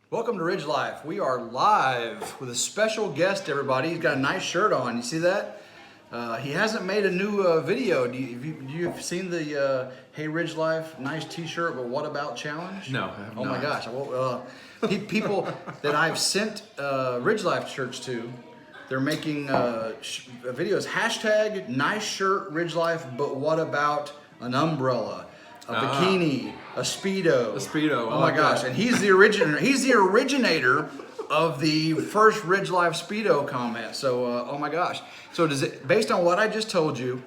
Welcome to Ridge Life. We are live with a special guest, everybody. He's got a nice shirt on. You see that? He hasn't made a new video. Do you have seen the Hey Ridge Life, nice t-shirt, but what about challenge? No, I have Oh not. my gosh. People that I've sent Ridge Life shirts to, they're making videos. Hashtag nice shirt Ridge Life, but what about an umbrella? A bikini, a Speedo. A Speedo. Oh my gosh. And he's the originator of the first Ridge Life Speedo comment. So, oh my gosh. So based on what I just told you,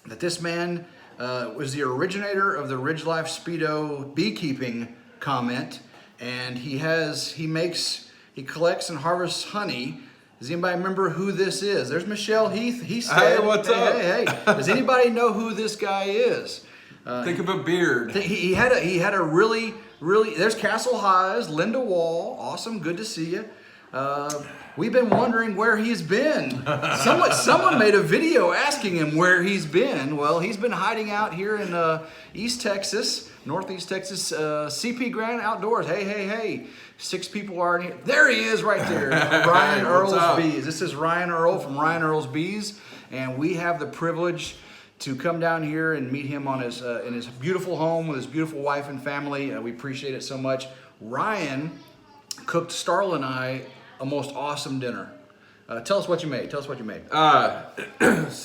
that this man was the originator of the Ridge Life Speedo beekeeping comment, and he collects and harvests honey. Does anybody remember who this is? There's Michelle Heath. He said, Hey, what's up? Hey. Does anybody know who this guy is? Think of a beard. He had a really, there's Castle Highs, Linda Wall, awesome, good to see you. We've been wondering where he's been. Someone made a video asking him where he's been. Well, he's been hiding out here in East Texas, Northeast Texas, CP Grand Outdoors. Hey. 6 people are in here. There he is right there, Ryan Earl's Bees. This is Ryan Earl from Ryan Earl's Bees, and we have the privilege to come down here and meet him on his in his beautiful home with his beautiful wife and family. We appreciate it so much. Ryan cooked Starla and I a most awesome dinner. Tell us what you made. So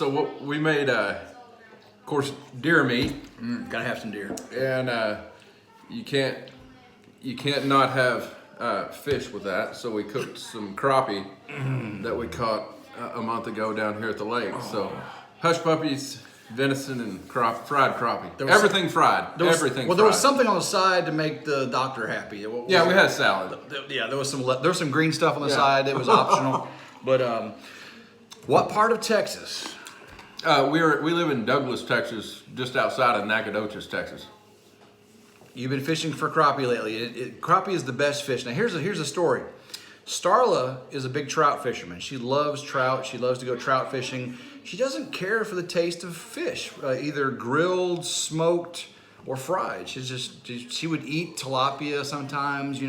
what we made, of course, deer meat. Gotta have some deer. And you can't not have fish with that. So we cooked some crappie that we caught a month ago down here at the lake. So hush puppies, venison, and fried crappie. Everything fried. There was something on the side to make the doctor happy. We had salad. There was some green stuff on the side. It was optional. But what part of Texas? We live in Douglas, Texas, just outside of Nacogdoches, Texas. You've been fishing for crappie lately. Crappie is the best fish. Now here's a story. Starla is a big trout fisherman. She loves trout. She loves to go trout fishing. She doesn't care for the taste of fish, either grilled, smoked, or fried. She would eat tilapia sometimes,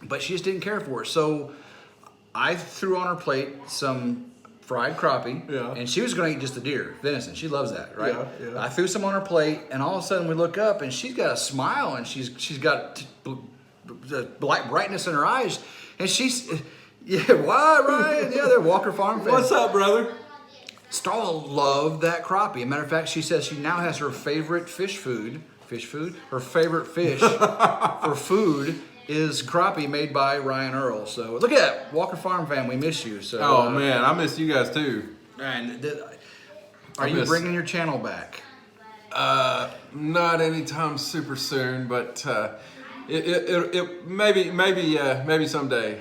but she just didn't care for it. So I threw on her plate some fried crappie, and she was going to eat just the deer, venison. She loves that, right? Yeah. I threw some on her plate, and all of a sudden we look up, and she's got a smile, and she's got the brightness in her eyes, and she's, why, Ryan? Yeah, they're Walker Farm fans. What's up, brother? Starla loved that crappie. As a matter of fact, she says she now has her favorite her favorite fish for food is crappie made by Ryan Earl. So look at that, Walker Farm fam, we miss you. So oh man, I miss you guys too. And are you bringing your channel back? Not anytime super soon, but it maybe someday.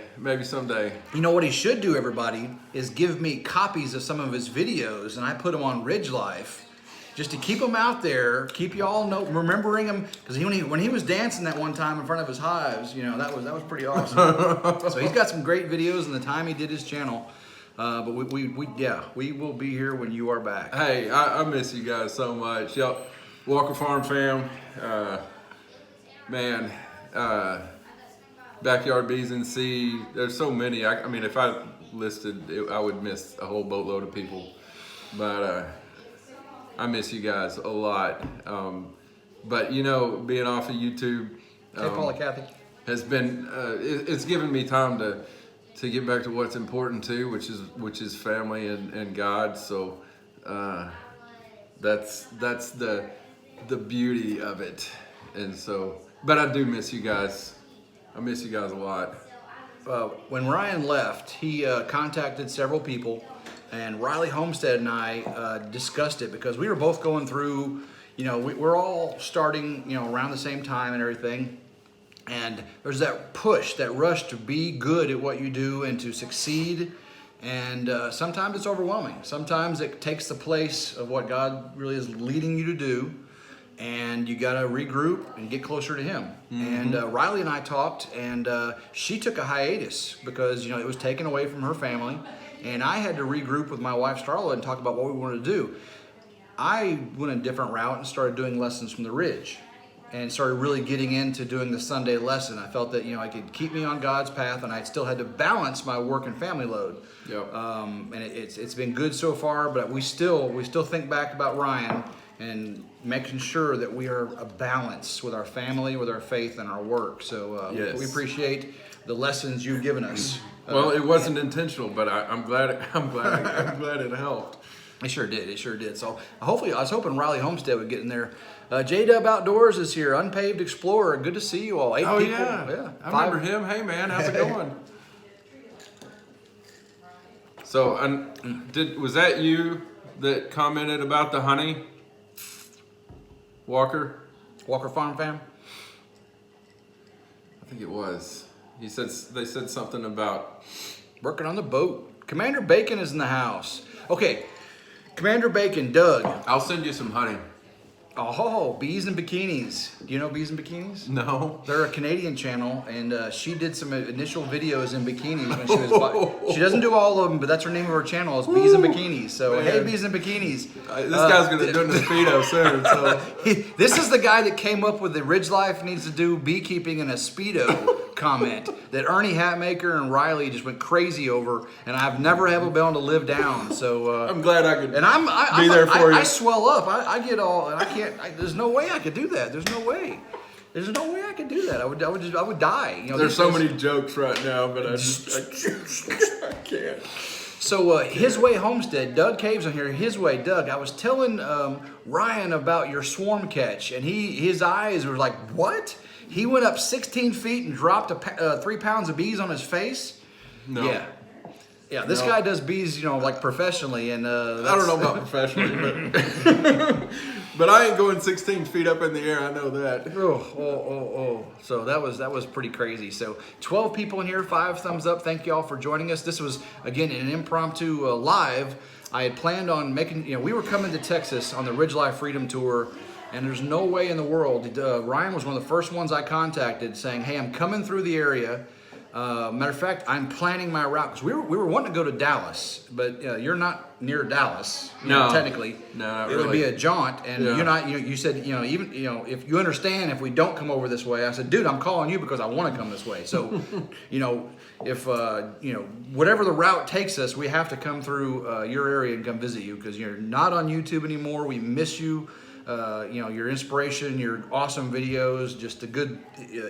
You know what he should do, everybody, is give me copies of some of his videos, and I put them on Ridge Life, just to keep them out there, keep y'all remembering him, because when he was dancing that one time in front of his hives, that was pretty awesome. So he's got some great videos in the time he did his channel. But we will be here when you are back. Hey, I miss you guys so much, y'all. Walker Farm fam, man. Backyard Bees and Sea. There's so many. I mean, if I listed, I would miss a whole boatload of people. But I miss you guys a lot. But being off of YouTube, Hey, Paula, Kathy, has been it's given me time to get back to what's important too, which is family and God. So that's the beauty of it. And so. But I do miss you guys. I miss you guys a lot. When Ryan left, he contacted several people, and Riley Homestead and I discussed it because we were both going through, we're all starting, around the same time and everything. And there's that push, that rush to be good at what you do and to succeed. And sometimes it's overwhelming. Sometimes it takes the place of what God really is leading you to do. And you got to regroup and get closer to him. Mm-hmm. And Riley and I talked, and she took a hiatus because, it was taken away from her family. And I had to regroup with my wife, Starla, and talk about what we wanted to do. I went a different route and started doing lessons from the Ridge. and started really getting into doing the Sunday lesson. I felt that, I could keep me on God's path, and I still had to balance my work and family load. Yep. And it's been good so far, but we still think back about Ryan and making sure that we are a balance with our family, with our faith, and our work. So Yes. we appreciate the lessons you've given us. Well, it wasn't intentional, but I'm glad it helped. It sure did. So hopefully, I was hoping Riley Homestead would get in there. J-Dub Outdoors is here, Unpaved Explorer. Good to see you all. 8 people. Yeah. I remember him. Hey, man, how's it going? So, was that you that commented about the honey, Walker Farm fam? I think it was. They said something about Working on the boat. Commander Bacon is in the house. Okay, Commander Bacon, Doug. I'll send you some honey. Oh, Bees and Bikinis. Do you know Bees and Bikinis? No. They're a Canadian channel, and she did some initial videos in bikinis when she was. She doesn't do all of them, but that's her name of her channel. Is Bees and Bikinis. So Man. hey, Bees and Bikinis. This guy's gonna do the Speedo soon. So This is the guy that came up with the RidgeLife needs to do beekeeping in a Speedo comment that Ernie Hatmaker and Riley just went crazy over, and I've never been able to live down. So I'm glad I could. and I'm be there for you. I swell up. I get all, and I can't. There's no way I could do that. There's no way I could do that. I would die. There's so many jokes right now, but I can't. So His Way Homestead, Doug Caves on here. His Way, Doug. I was telling Ryan about your swarm catch, and his eyes were like, what? He went up 16 feet and dropped 3 pounds of bees on his face. No. Yeah. This guy does bees, like professionally, and I don't know about professionally, but but I ain't going 16 feet up in the air. I know that. Oh. So that was pretty crazy. So 12 people in here, 5 thumbs up. Thank you all for joining us. This was, again, an impromptu live. I had planned on making, we were coming to Texas on the RidgeLife Freedom Tour, and there's no way in the world. Ryan was one of the first ones I contacted saying, hey, I'm coming through the area. Matter of fact, I'm planning my route because we were wanting to go to Dallas, but you're not near Dallas. No, technically, no, not it would really. be a jaunt, and Yeah. you're not. You said even if you understand if we don't come over this way, I said, dude, I'm calling you because I want to come this way. So, if whatever the route takes us, we have to come through your area and come visit you because you're not on YouTube anymore. We miss you. Your inspiration, your awesome videos, just a good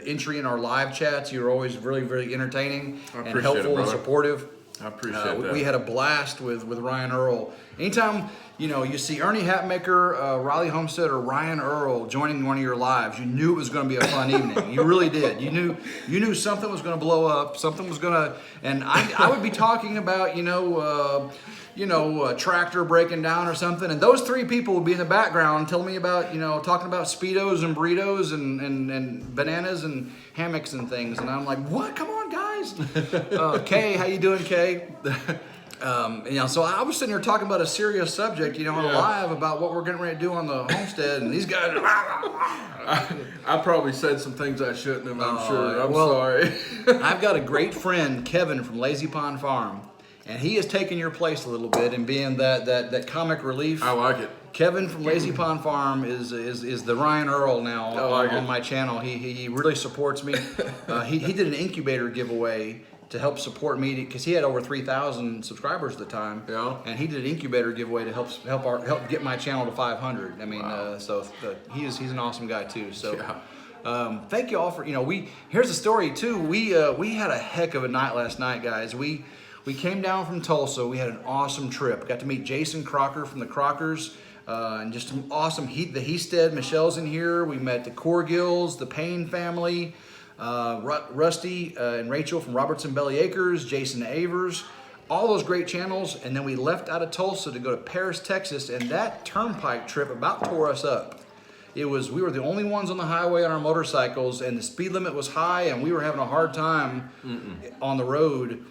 entry in our live chats. You're always really, really entertaining and appreciate helpful it, and brother. supportive. I appreciate that. We had a blast with Ryan Earl. Anytime you see Ernie Hatmaker, Riley Homestead, or Ryan Earl joining one of your lives, you knew it was going to be a fun evening. You really did. You knew something was going to blow up. Something was going to, and I would be talking about a tractor breaking down or something, and those 3 people would be in the background telling me about, talking about Speedos and burritos and bananas and hammocks and things, and I'm like, what? Come on, guys. Kay, how you doing, Kay? So I was sitting here talking about a serious subject, on live about what we're getting ready to do on the homestead, and these guys. I probably said some things I shouldn't have. I'm sure. I'm sorry. I've got a great friend, Kevin from Lazy Pond Farm. And he has taken your place a little bit in being that comic relief. I like it. Kevin from Lazy Pond Farm is the Ryan Earl now on my channel. He really supports me. He did an incubator giveaway to help support me because he had over 3,000 subscribers at the time. Yeah. And he did an incubator giveaway to help get my channel to 500. I mean, Wow. he's an awesome guy too. So. Yeah. Thank you all for here's the story too. We had a heck of a night last night, guys. We came down from Tulsa. We had an awesome trip. Got to meet Jason Crocker from the Crockers, and just some awesome the Heasted. Michelle's in here. We met the Corgills, the Payne family, Rusty and Rachel from Robertson Belly Acres, Jason Avers, all those great channels. And then we left out of Tulsa to go to Paris, Texas, and that turnpike trip about tore us up. We were the only ones on the highway on our motorcycles, and the speed limit was high, and we were having a hard time on the road.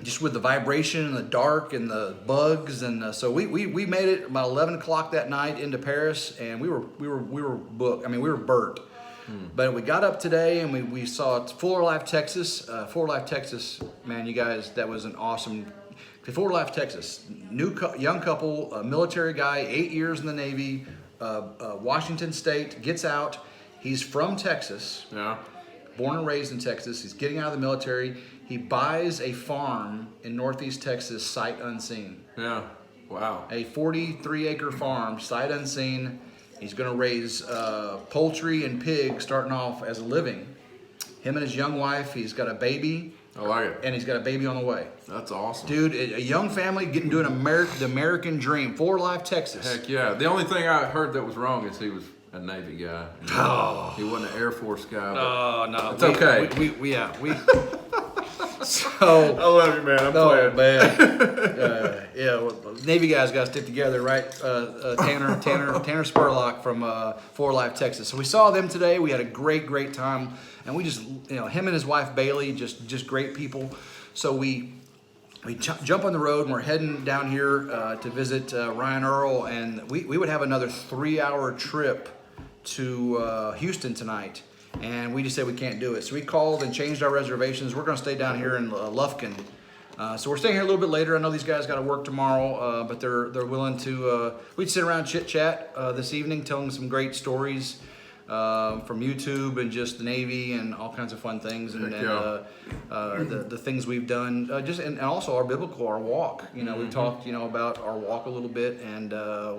Just with the vibration and the dark and the bugs, and so we made it about 11 o'clock that night into Paris, and we were booked. I mean, we were burnt. But we got up today and we saw Fuller Life, Texas. Fuller Life, Texas, man, you guys, that was an awesome. Fuller Life, Texas, young couple, military guy, 8 years in the Navy, Washington State, gets out. He's from Texas. Yeah. Born and raised in Texas. He's getting out of the military. He buys a farm in Northeast Texas, sight unseen. Yeah. Wow. A 43-acre farm, sight unseen. He's going to raise poultry and pigs, starting off as a living. Him and his young wife. He's got a baby. I like it. And he's got a baby on the way. That's awesome. Dude, a young family getting doing the American dream. For Life, Texas. Heck yeah. The only thing I heard that was wrong is he was a Navy guy. Oh. He wasn't an Air Force guy. Oh, no. It's okay. We So, I love you, man. I'm playing. Man. Yeah, well, Navy guys got to stick together, right? Tanner Spurlock from For Life, Texas. So we saw them today. We had a great time, and we just, him and his wife Bailey, just great people. So we jump on the road, and we're heading down here to visit Ryan Earl, and we would have another 3-hour trip to Houston tonight. And we just said we can't do it. So we called and changed our reservations. We're going to stay down here in Lufkin. So we're staying here a little bit later. I know these guys got to work tomorrow, but they're willing to. We'd sit around chit-chat this evening, telling some great stories from YouTube and just the Navy and all kinds of fun things, and the things we've done. And also our walk. We've talked about our walk a little bit and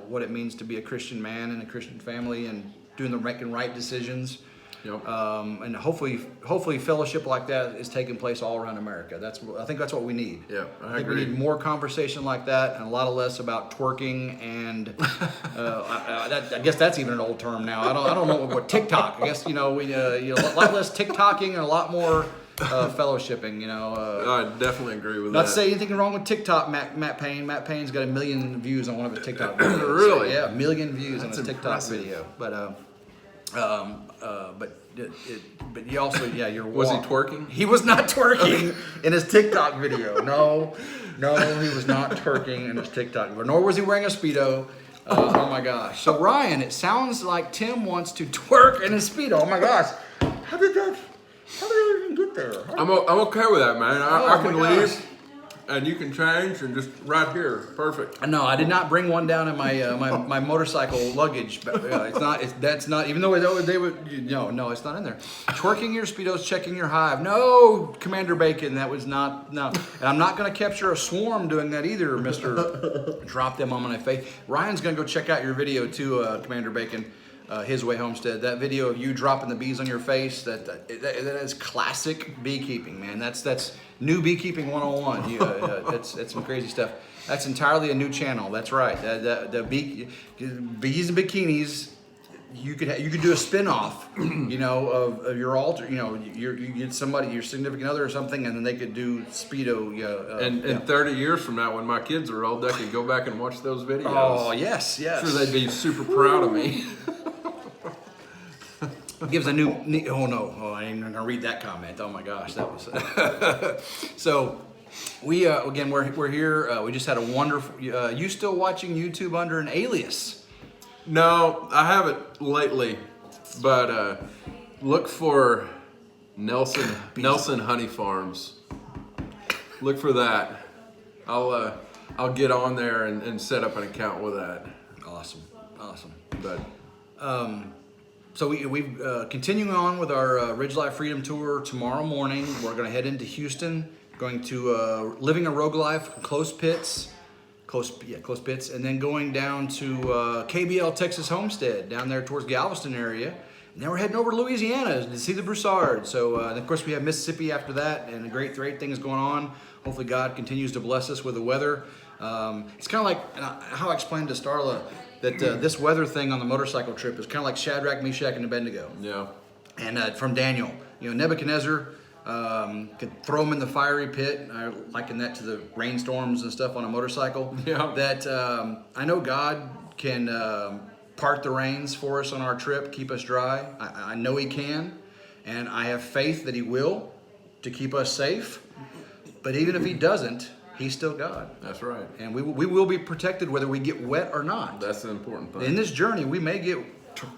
what it means to be a Christian man in a Christian family and doing the right decisions. Yep. And hopefully fellowship like that is taking place all around America. I think that's what we need. Yeah, I think we need more conversation like that and a lot less about twerking and I guess that's even an old term now. I don't know what TikTok. I guess we a lot less TikToking and a lot more fellowshipping. I definitely agree with that. Not to say anything wrong with TikTok. Matt Payne. Matt Payne's got 1 million views on one of his TikTok videos. Really? So, yeah, 1 million views on his impressive. TikTok video. But he also, your walk. Was he twerking? He was not twerking in his TikTok video. No, he was not twerking in his TikTok video. Nor was he wearing a Speedo. Oh my gosh. So Ryan, it sounds like Tim wants to twerk in his Speedo. Oh my gosh. How did I even get there? I'm okay with that, man. I can my gosh. leave. And you can change and just right here, perfect. No, I did not bring one down in my my motorcycle luggage. But, that's not. Even though they would. No, it's not in there. Twerking your Speedos, checking your hive. No, Commander Bacon, that was not. No, and I'm not going to capture a swarm doing that either, Mister. Drop them on my face. Ryan's going to go check out your video too, Commander Bacon. His Way Homestead. That video of you dropping the bees on your face. That is classic beekeeping, man. That's new beekeeping 101. It's some crazy stuff. That's entirely a new channel. That's right. The bees and bikinis. You could do a spin-off, of your altar. You get somebody, your significant other or something, and then they could do Speedo. And 30 years from now, when my kids are old, they could go back and watch those videos. Oh yes. I'm sure they'd be super proud of me. Gives a new. I ain't gonna read that comment. Oh my gosh, that was. So, we're here. We just had a wonderful. You still watching YouTube under an alias? No, I haven't lately, but look for Nelson Honey Farms. Look for that. I'll get on there and set up an account with that. Awesome. But. So we've continuing on with our RidgeLife Freedom Tour tomorrow morning. We're going to head into Houston, going to Living a Rogue Life, Close Pits, and then going down to KBL Texas Homestead, down there towards Galveston area. And then we're heading over to Louisiana to see the Broussard. So, and of course, we have Mississippi after that, and great things going on. Hopefully God continues to bless us with the weather. It's kind of like how I explained to Starla, that this weather thing on the motorcycle trip is kind of like Shadrach, Meshach, and Abednego. Yeah. And from Daniel, Nebuchadnezzar could throw him in the fiery pit. I liken that to the rainstorms and stuff on a motorcycle. Yeah. That I know God can part the rains for us on our trip, keep us dry. I know He can, and I have faith that He will to keep us safe. But even if He doesn't, He's still God. That's right. And we will be protected whether we get wet or not. That's the important thing. In this journey, we may get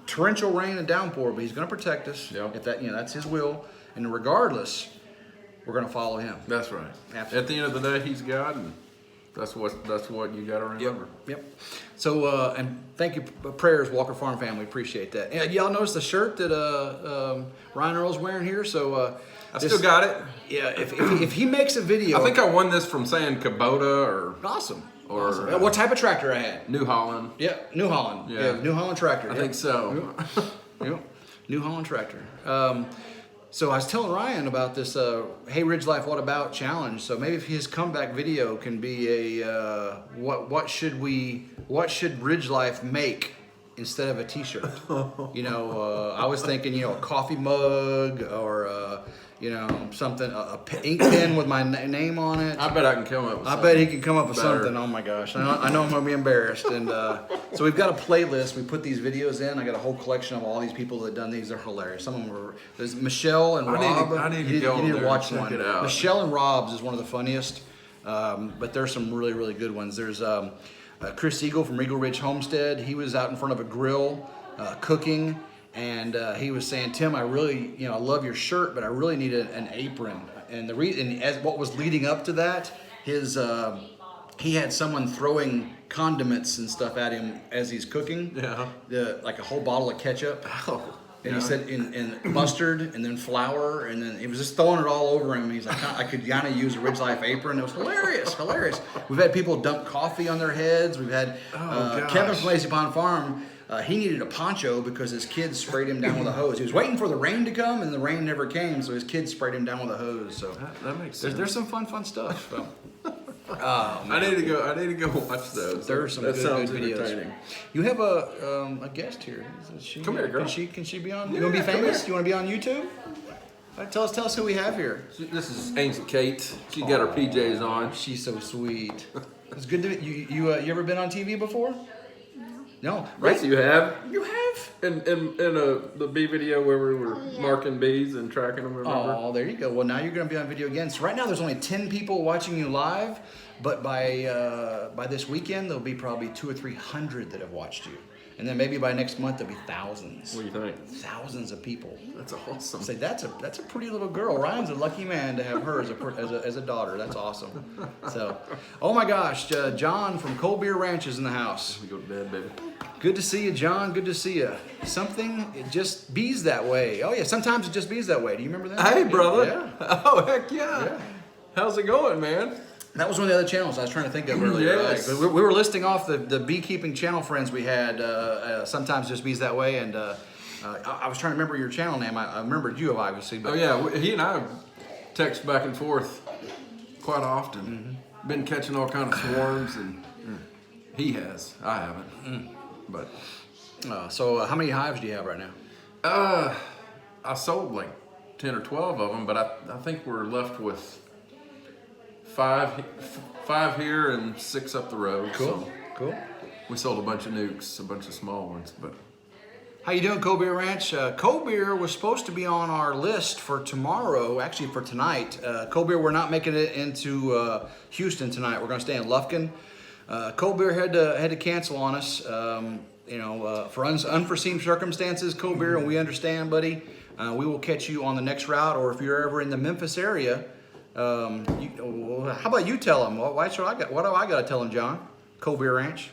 torrential rain and downpour, but He's going to protect us. Yep. If that's His will. And regardless, we're going to follow Him. That's right. Absolutely. At the end of the day, He's God, and That's what you got to remember. Yep. So and thank you, prayers, Walker Farm family. Appreciate that. And y'all notice the shirt that Ryan Earl's wearing here. So I still got it. Yeah. If he makes a video, I think I won this from saying Kubota or awesome. Or awesome. What type of tractor I had? New Holland. Yeah, New Holland. Yeah, New Holland tractor. I think so. Yep. New Holland tractor. So I was telling Ryan about this Hey RidgeLife What About challenge. So maybe if his comeback video can be a what should RidgeLife make instead of a t-shirt? I was thinking, a coffee mug or something, ink pen with my name on it. I bet I can come up with something. I bet he can come up with better. something. Oh my gosh. I know I'm going to be embarrassed. And so we've got a playlist. We put these videos in. I got a whole collection of all these people that have done these. They're hilarious. Some of them are, there's Michelle and Rob. I need to go you need there to watch and one. check it out. Michelle and Rob's is one of the funniest. But there's some really, really good ones. There's Chris Eagle from Eagle Ridge Homestead. He was out in front of a grill cooking. And he was saying, Tim, I really, I love your shirt, but I really need an apron. And the reason, as what was leading up to that, he had someone throwing condiments and stuff at him as he's cooking. Yeah. Like a whole bottle of ketchup. Oh. And he said, in mustard, and then flour, and then he was just throwing it all over him. He's like, I could kind of use a RidgeLife apron. It was hilarious. We've had people dump coffee on their heads. We've had Kevin from Lazy Pond Farm. He needed a poncho because his kids sprayed him down with a hose. He was waiting for the rain to come, and the rain never came, so his kids sprayed him down with a hose. So that makes sense. There's some fun stuff. So. I need to go watch those. There's some that good sounds videos. entertaining. You have a guest here. Come here, girl. Can she be on? You want to be famous? You want to be on YouTube? All right, tell us who we have here. This is Ainsley Kate. She got her PJs on. She's so sweet. It's good to you ever been on TV before? No, right? Yes, you have. You have? In the bee video where we were marking bees and tracking them, remember? Oh, there you go. Well, now you're going to be on video again. So right now there's only 10 people watching you live, but by this weekend there'll be probably 200 or 300 that have watched you. And then maybe by next month there'll be thousands. What do you think? Thousands of people. That's awesome. Say that's a pretty little girl. Ryan's a lucky man to have her as a daughter. That's awesome. So, oh my gosh, John from Cold Beer Ranch is in the house. We go to bed, baby. Good to see you, John. Good to see you. It just bees that way. Oh yeah, sometimes it just bees that way. Do you remember that? Hey, brother. Yeah. Oh, heck yeah. How's it going, man? That was one of the other channels I was trying to think of earlier. Yes. Right? We were listing off the beekeeping channel friends we had. Sometimes just bees that way, and I was trying to remember your channel name. I remembered you obviously. But Oh yeah, he and I text back and forth quite often. Mm-hmm. Been catching all kind of swarms, and he has. I haven't. But so how many hives do you have right now? I sold like 10 or 12 of them, but I think we're left with five here and 6 up the road. So Cool. we sold a bunch of nukes, a bunch of small ones, but. How you doing, Cold Beer Ranch? Cold Beer was supposed to be on our list for tomorrow, actually for tonight. Cold Beer, we're not making it into Houston tonight. We're going to stay in Lufkin. Cold Beer had to cancel on us, for unforeseen circumstances. Cold Beer, and we understand, buddy. We will catch you on the next route, or if you're ever in the Memphis area, how about you tell them? What do I got to tell them, John? Cold Beer Ranch.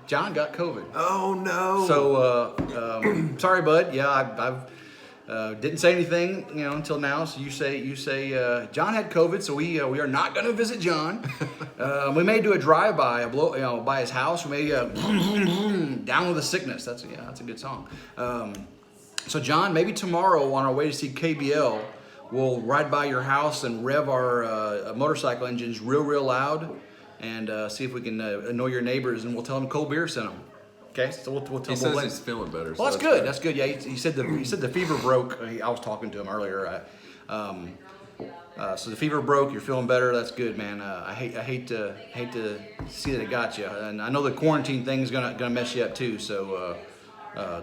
John got COVID. Oh no! So sorry, bud. Yeah, I've didn't say anything, until now. So you say John had COVID, so we are not going to visit John. We may do a drive-by, by his house. We may down with the sickness. That's a good song. So John, maybe tomorrow on our way to see KBL, we'll ride by your house and rev our motorcycle engines real loud, and see if we can annoy your neighbors, and we'll tell them Cold Beer sent them. Okay, so we'll tell He says he's feeling better. Well, that's good. That's good. Yeah, he said the fever broke. I was talking to him earlier. So the fever broke. You're feeling better. That's good, man. I hate to see that it got you, and I know the quarantine thing's gonna mess you up too. So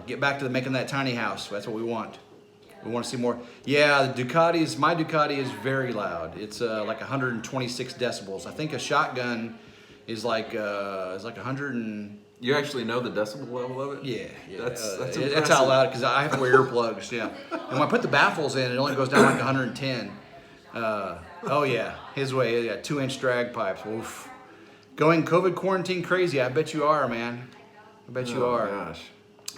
get back to making that tiny house. That's what we want. We want to see more. Yeah, my Ducati is very loud. It's like 126 decibels. I think a shotgun is like 100 and. You actually know the decibel level of it? Yeah. That's how loud, because I have to wear earplugs. Yeah. And when I put the baffles in, it only goes down like 110. Oh yeah, his way. He got 2-inch drag pipes. Oof. Going COVID quarantine crazy. I bet you are, man. I bet you are. Gosh.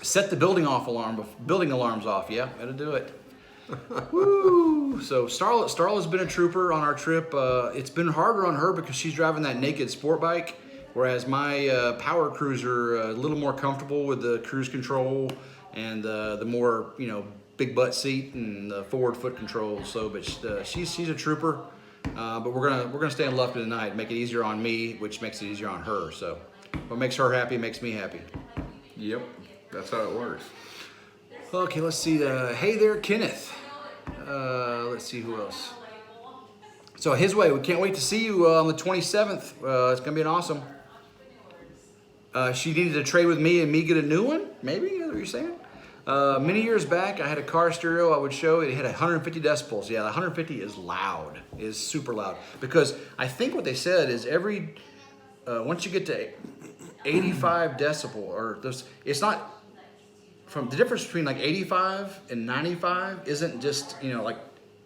Set the building alarms off. Yeah, gotta do it. Woo! So Starla's been a trooper on our trip. It's been harder on her because she's driving that naked sport bike, whereas my power cruiser a little more comfortable with the cruise control and the more big butt seat and the forward foot control. So, but she's a trooper. But we're gonna stay in Lufkin tonight. Make it easier on me, which makes it easier on her. So, what makes her happy makes me happy. Yep, that's how it works. Okay, let's see. Hey there, Kenneth. Let's see who else. So his way. We can't wait to see you on the 27th. It's gonna be an awesome. She needed to trade with me and me get a new one. Maybe is that what you're saying? Many years back, I had a car stereo I would show. It had 150 decibels. Yeah, 150 is loud. Is super loud. Because I think what they said is once you get to 85 decibel, or it's not, from the difference between like 85 and 95 isn't just, more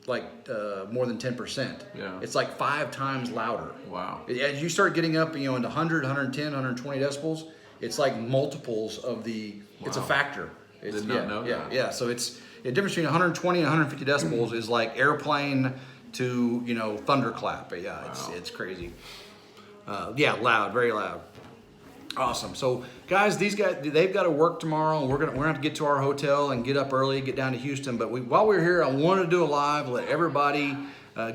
than 10%. Yeah. It's like 5 times louder. Wow. As you start getting up, into 100, 110, 120 decibels, it's like multiples of it's a factor. Did not know that. Yeah. So it's the difference between 120 and 150 decibels is like airplane to thunderclap. But yeah, it's crazy. Loud, very loud. Awesome. So guys, these guys, they've got to work tomorrow, and we're gonna have to get to our hotel and get up early, get down to Houston. But while we're here, I wanted to do a live, let everybody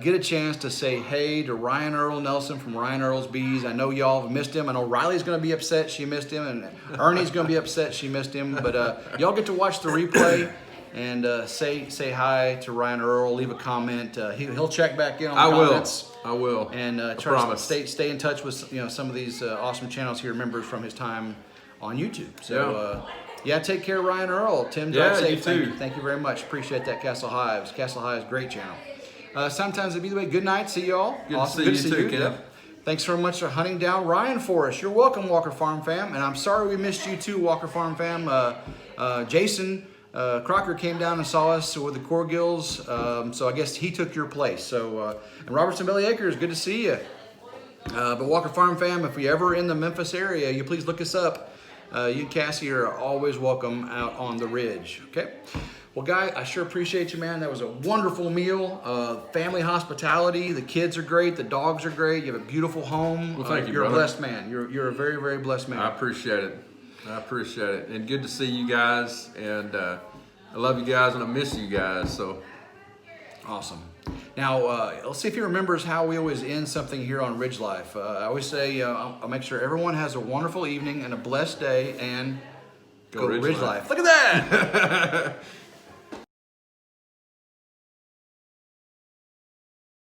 get a chance to say hey to Ryan Earl Nelson from Ryan Earl's Bees. I know y'all have missed him. I know Riley's going to be upset she missed him, and Ernie's going to be upset she missed him. But y'all get to watch the replay and say hi to Ryan Earl. Leave a comment. He'll check back in on the comments. I will. And try to stay in touch with some of these awesome channels he remembers from his time on YouTube. So take care, Ryan Earl. Tim, drive safe. You too. Thank you very much. Appreciate that, Castle Hives. Castle Hives, great channel. Sometimes it'd be the way. Good night. See y'all. Awesome. Good to see see you you. too, Kev. Thanks so much for hunting down Ryan for us. You're welcome, Walker Farm fam. And I'm sorry we missed you too, Walker Farm fam. Jason Crocker came down and saw us with the Corgills. So I guess he took your place. So and Robertson Belly Acres, good to see you. But Walker Farm fam, if you're ever in the Memphis area, you please look us up. You and Cassie are always welcome out on the Ridge. Okay. Well, Guy, I sure appreciate you, man. That was a wonderful meal. Family hospitality. The kids are great. The dogs are great. You have a beautiful home. Well, thank you, You're brother. a blessed man. You're a very, very blessed man. I appreciate it. And good to see you guys. And I love you guys, and I miss you guys. So awesome. Now, let's see if he remembers how we always end something here on RidgeLife. I always say, I'll make sure everyone has a wonderful evening and a blessed day, and go RidgeLife. Look at that!